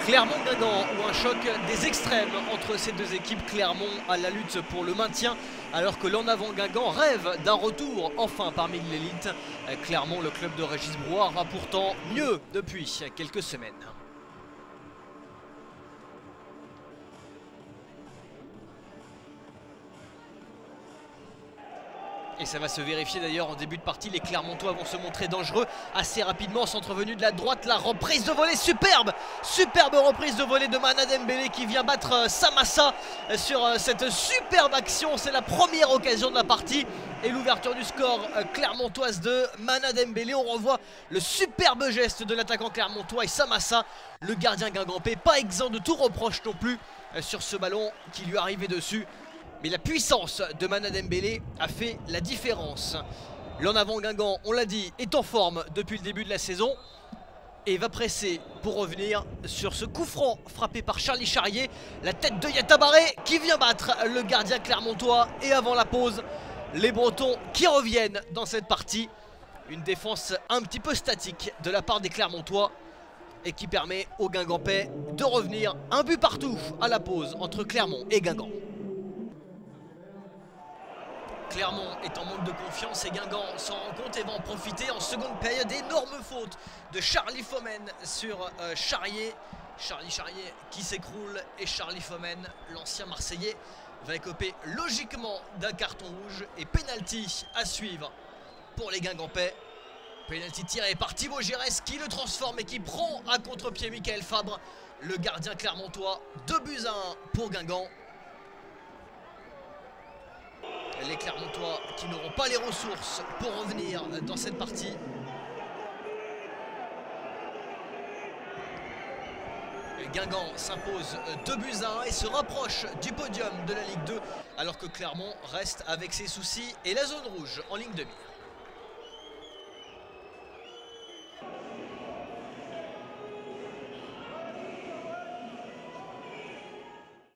Clermont-Guingamp ou un choc des extrêmes entre ces deux équipes. Clermont à la lutte pour le maintien alors que l'en avant Guingamp rêve d'un retour enfin parmi l'élite. Clermont, le club de Régis Brouard, va pourtant mieux depuis quelques semaines. Et ça va se vérifier d'ailleurs en début de partie. Les Clermontois vont se montrer dangereux assez rapidement. Centre venu de la droite, la reprise de volée superbe. Superbe reprise de volée de Mana Dembélé qui vient battre Samassa sur cette superbe action. C'est la première occasion de la partie. Et l'ouverture du score clermontoise de Mana Dembélé. On revoit le superbe geste de l'attaquant clermontois et Samassa, le gardien guingampais, pas exempt de tout reproche non plus sur ce ballon qui lui arrivait dessus. Mais la puissance de Mana Dembélé a fait la différence. L'en avant Guingamp, on l'a dit, est en forme depuis le début de la saison et va presser pour revenir sur ce coup franc frappé par Charlie Charrier. La tête de Yatabaré qui vient battre le gardien clermontois. Et avant la pause, les Bretons qui reviennent dans cette partie. Une défense un petit peu statique de la part des Clermontois et qui permet aux Guingampais de revenir. Un but partout à la pause entre Clermont et Guingamp. Clermont est en manque de confiance et Guingamp s'en rend compte et va en profiter en seconde période. Énorme faute de Charlie Fomen sur Charrier. Charlie Charrier qui s'écroule et Charlie Fomen, l'ancien Marseillais, va écoper logiquement d'un carton rouge et penalty à suivre pour les Guingampais. Penalty tiré par Thibaut Giresse qui le transforme et qui prend à contre-pied Michael Fabre, le gardien clermontois. 2-1 pour Guingamp. Les Clermontois qui n'auront pas les ressources pour revenir dans cette partie. Guingamp s'impose 2-1 et se rapproche du podium de la Ligue 2 alors que Clermont reste avec ses soucis et la zone rouge en ligne de mire.